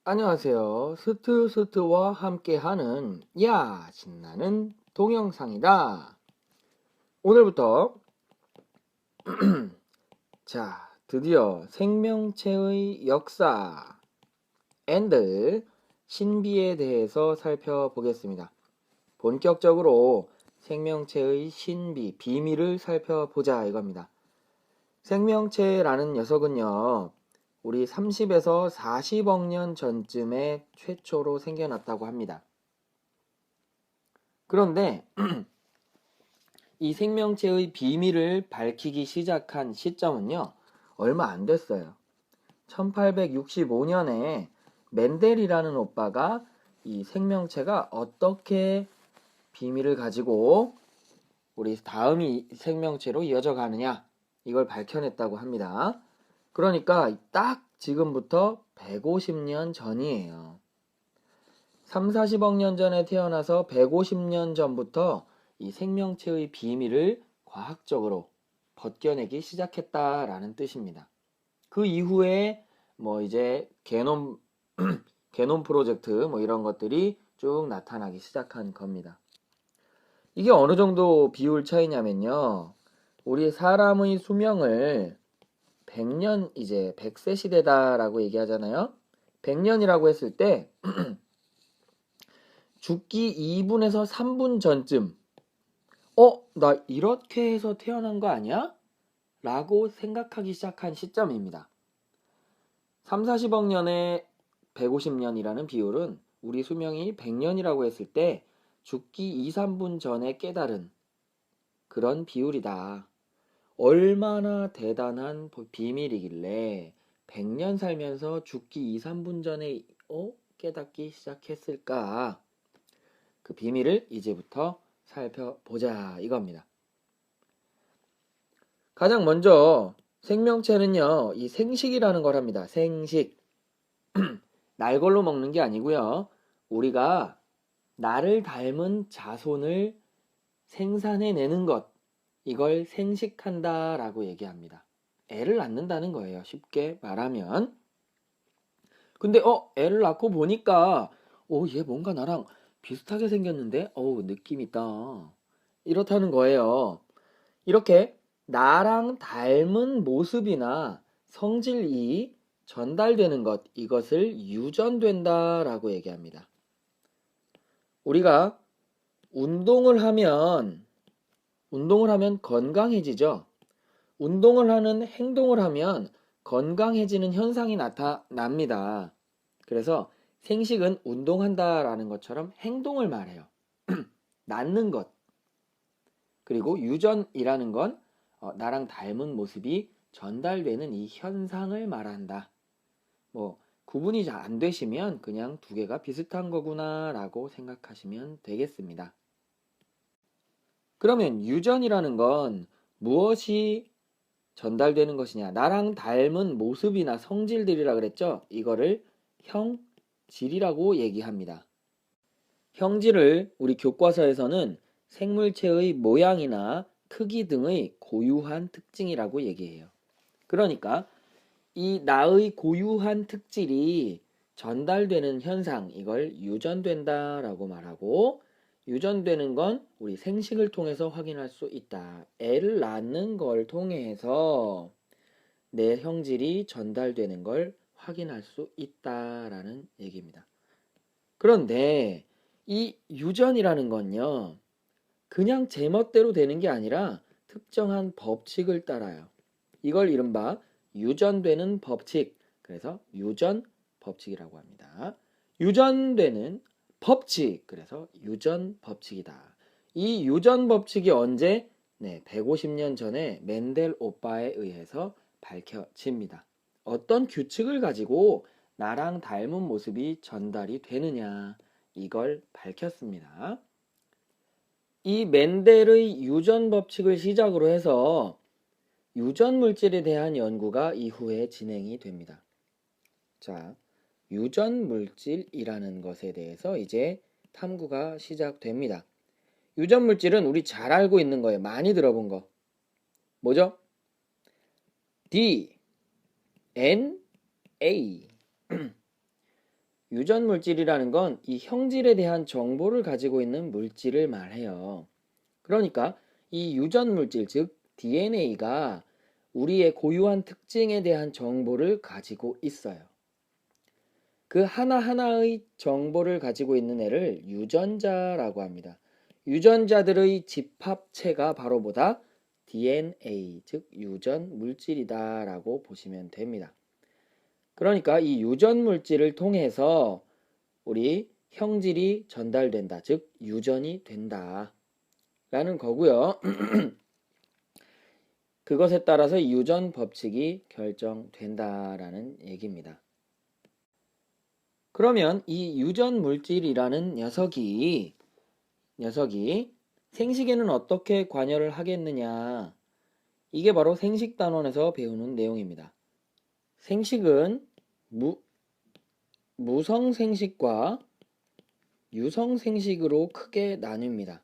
안녕하세요. 스트스트와 함께하는 야 신나는 동영상이다. 오늘부터 드디어 생명체의 역사 앤드 신비에 대해서 살펴보겠습니다. 본격적으로 생명체의 신비, 비밀을 살펴보자 이겁니다. 생명체라는 녀석은요, 우리 30에서 40억 년 전쯤에 최초로 생겨났다고 합니다. 그런데 이 생명체의 비밀을 밝히기 시작한 시점은요, 얼마 안 됐어요. 1865년에 멘델이라는 오빠가 이 생명체가 어떻게 비밀을 가지고 우리 다음이 생명체로 이어져 가느냐, 이걸 밝혀냈다고 합니다. 그러니까 딱 지금부터 150년 전이에요. 3, 40억 년 전에 태어나서 150년 전부터 이 생명체의 비밀을 과학적으로 벗겨내기 시작했다라는 뜻입니다. 그 이후에 이제 게놈 프로젝트 이런 것들이 쭉 나타나기 시작한 겁니다. 이게 어느 정도 비율 차이냐면요. 우리 사람의 수명을 100년, 이제 100세 시대다라고 얘기하잖아요. 100년이라고 했을 때 죽기 2분에서 3분 전쯤 나 이렇게 해서 태어난 거 아니야? 라고 생각하기 시작한 시점입니다. 3, 40억 년에 150년이라는 비율은 우리 수명이 100년이라고 했을 때 죽기 2, 3분 전에 깨달은 그런 비율이다. 얼마나 대단한 비밀이길래 100년 살면서 죽기 2, 3분 전에 깨닫기 시작했을까? 그 비밀을 이제부터 살펴보자 이겁니다. 가장 먼저 생명체는요, 이 생식이라는 걸 합니다. 생식. 날걸로 먹는 게 아니고요. 우리가 나를 닮은 자손을 생산해내는 것, 이걸 생식한다라고 얘기합니다. 애를 낳는다는 거예요. 쉽게 말하면. 근데 애를 낳고 보니까 얘 뭔가 나랑 비슷하게 생겼는데 느낌 있다. 이렇다는 거예요. 이렇게 나랑 닮은 모습이나 성질이 전달되는 것, 이것을 유전된다라고 얘기합니다. 우리가 운동을 하면 건강해지죠. 운동을 하는 행동을 하면 건강해지는 현상이 나타납니다. 그래서 생식은 운동한다라는 것처럼 행동을 말해요. 낳는 것. 그리고 유전이라는 건 나랑 닮은 모습이 전달되는 이 현상을 말한다. 구분이 잘 안 되시면 그냥 두 개가 비슷한 거구나 라고 생각하시면 되겠습니다. 그러면 유전이라는 건 무엇이 전달되는 것이냐? 나랑 닮은 모습이나 성질들이라 그랬죠? 이거를 형질이라고 얘기합니다. 형질을 우리 교과서에서는 생물체의 모양이나 크기 등의 고유한 특징이라고 얘기해요. 그러니까 이 나의 고유한 특질이 전달되는 현상, 이걸 유전된다라고 말하고, 유전되는 건 우리 생식을 통해서 확인할 수 있다. 애를 낳는 걸 통해서 내 형질이 전달되는 걸 확인할 수 있다라는 얘기입니다. 그런데 이 유전이라는 건요, 그냥 제멋대로 되는 게 아니라 특정한 법칙을 따라요. 이걸 이른바 유전되는 법칙, 그래서 유전 법칙이라고 합니다. 유전되는 법칙, 그래서 유전 법칙이다. 이 유전 법칙이 언제? 150년 전에 멘델 오빠에 의해서 밝혀집니다. 어떤 규칙을 가지고 나랑 닮은 모습이 전달이 되느냐, 이걸 밝혔습니다. 이 멘델의 유전 법칙을 시작으로 해서 유전 물질에 대한 연구가 이후에 진행이 됩니다. 자, 유전 물질이라는 것에 대해서 이제 탐구가 시작됩니다. 유전 물질은 우리 잘 알고 있는 거예요. 많이 들어본 거. 뭐죠? DNA. 유전 물질이라는 건 이 형질에 대한 정보를 가지고 있는 물질을 말해요. 그러니까 이 유전 물질, 즉 DNA가 우리의 고유한 특징에 대한 정보를 가지고 있어요. 그 하나하나의 정보를 가지고 있는 애를 유전자라고 합니다. 유전자들의 집합체가 바로 뭐다? DNA, 즉 유전 물질이다 라고 보시면 됩니다. 그러니까 이 유전 물질을 통해서 우리 형질이 전달된다, 즉 유전이 된다 라는 거고요. 그것에 따라서 유전 법칙이 결정된다라는 얘기입니다. 그러면 이 유전 물질이라는 녀석이 생식에는 어떻게 관여를 하겠느냐? 이게 바로 생식단원에서 배우는 내용입니다. 생식은 무성생식과 유성생식으로 크게 나뉩니다.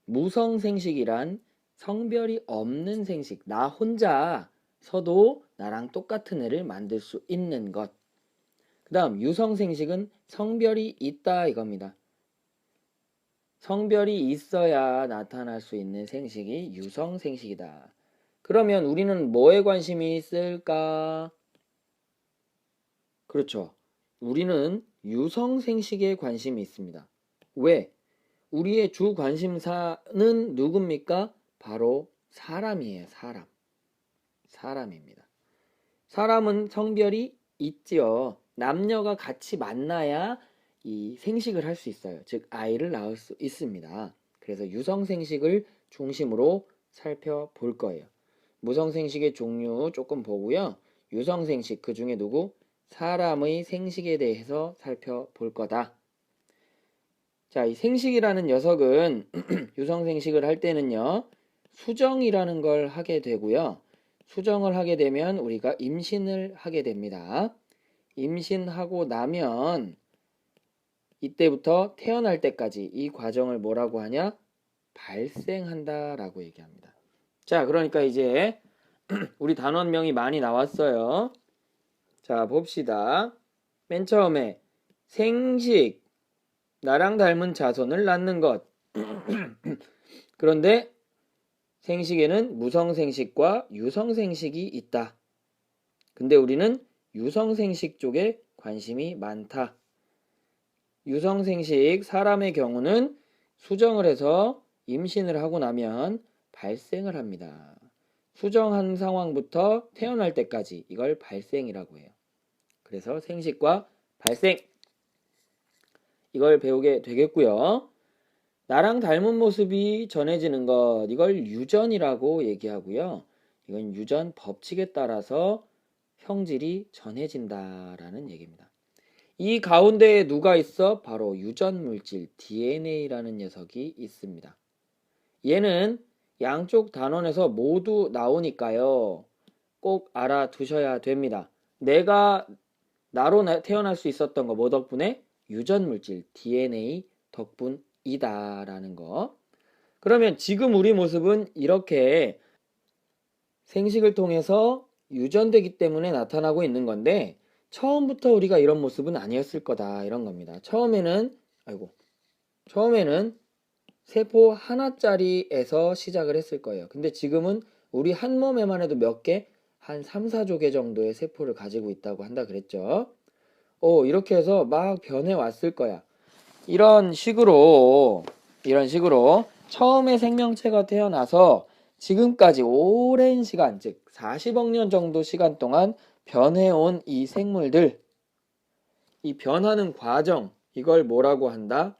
무성생식이란 성별이 없는 생식, 나 혼자서도 나랑 똑같은 애를 만들 수 있는 것. 그 다음 유성생식은 성별이 있다 이겁니다. 성별이 있어야 나타날 수 있는 생식이 유성생식이다. 그러면 우리는 뭐에 관심이 있을까? 그렇죠. 우리는 유성생식에 관심이 있습니다. 왜? 우리의 주 관심사는 누굽니까? 바로 사람이에요. 사람입니다. 사람은 성별이 있지요. 남녀가 같이 만나야 이 생식을 할 수 있어요. 즉 아이를 낳을 수 있습니다. 그래서 유성생식을 중심으로 살펴볼 거예요. 무성생식의 종류 조금 보고요. 유성생식, 그 중에 누구? 사람의 생식에 대해서 살펴볼 거다. 자, 이 생식이라는 녀석은 유성생식을 할 때는요, 수정이라는 걸 하게 되고요. 수정을 하게 되면 우리가 임신을 하게 됩니다. 임신하고 나면 이때부터 태어날 때까지 이 과정을 뭐라고 하냐? 발생한다라고 얘기합니다. 자, 그러니까 이제 우리 단원명이 많이 나왔어요. 자, 봅시다. 맨 처음에 생식, 나랑 닮은 자손을 낳는 것. 그런데 생식에는 무성생식과 유성생식이 있다. 근데 우리는 유성생식 쪽에 관심이 많다. 유성생식, 사람의 경우는 수정을 해서 임신을 하고 나면 발생을 합니다. 수정한 상황부터 태어날 때까지 이걸 발생이라고 해요. 그래서 생식과 발생, 이걸 배우게 되겠고요. 나랑 닮은 모습이 전해지는 것, 이걸 유전이라고 얘기하고요. 이건 유전 법칙에 따라서 형질이 전해진다라는 얘기입니다. 이 가운데에 누가 있어? 바로 유전 물질 DNA라는 녀석이 있습니다. 얘는 양쪽 단원에서 모두 나오니까요. 꼭 알아두셔야 됩니다. 내가 나로 태어날 수 있었던 거 뭐 덕분에? 유전 물질 DNA 덕분이다라는 거. 그러면 지금 우리 모습은 이렇게 생식을 통해서 유전되기 때문에 나타나고 있는 건데, 처음부터 우리가 이런 모습은 아니었을 거다 이런 겁니다. 처음에는 세포 하나짜리에서 시작을 했을 거예요. 근데 지금은 우리 한 몸에만 해도 몇 개? 한 3, 4조 개 정도의 세포를 가지고 있다고 한다 그랬죠. 이렇게 해서 막 변해 왔을 거야. 이런 식으로 처음에 생명체가 태어나서 지금까지 오랜 시간, 즉 40억 년 정도 시간 동안 변해온 이 생물들, 이 변하는 과정, 이걸 뭐라고 한다?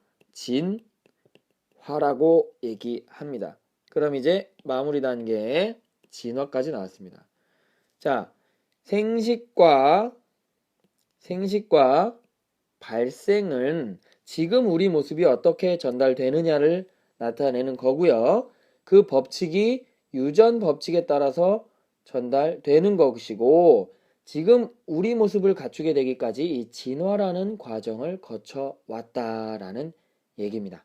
진화라고 얘기합니다. 그럼 이제 마무리 단계에 진화까지 나왔습니다. 자, 생식과 발생은 지금 우리 모습이 어떻게 전달되느냐를 나타내는 거고요. 그 법칙이 유전 법칙에 따라서 전달되는 것이고, 지금 우리 모습을 갖추게 되기까지 이 진화라는 과정을 거쳐왔다라는 얘기입니다.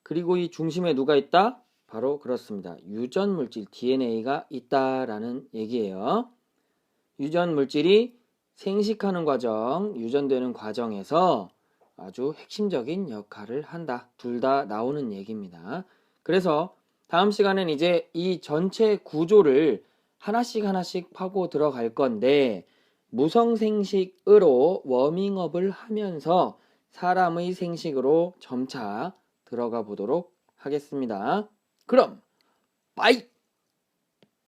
그리고 이 중심에 누가 있다? 바로 그렇습니다. 유전 물질 DNA가 있다라는 얘기예요. 유전 물질이 생식하는 과정, 유전되는 과정에서 아주 핵심적인 역할을 한다. 둘 다 나오는 얘기입니다. 그래서 다음 시간엔 이제 이 전체 구조를 하나씩 파고 들어갈 건데 무성생식으로 워밍업을 하면서 사람의 생식으로 점차 들어가 보도록 하겠습니다. 그럼 빠이!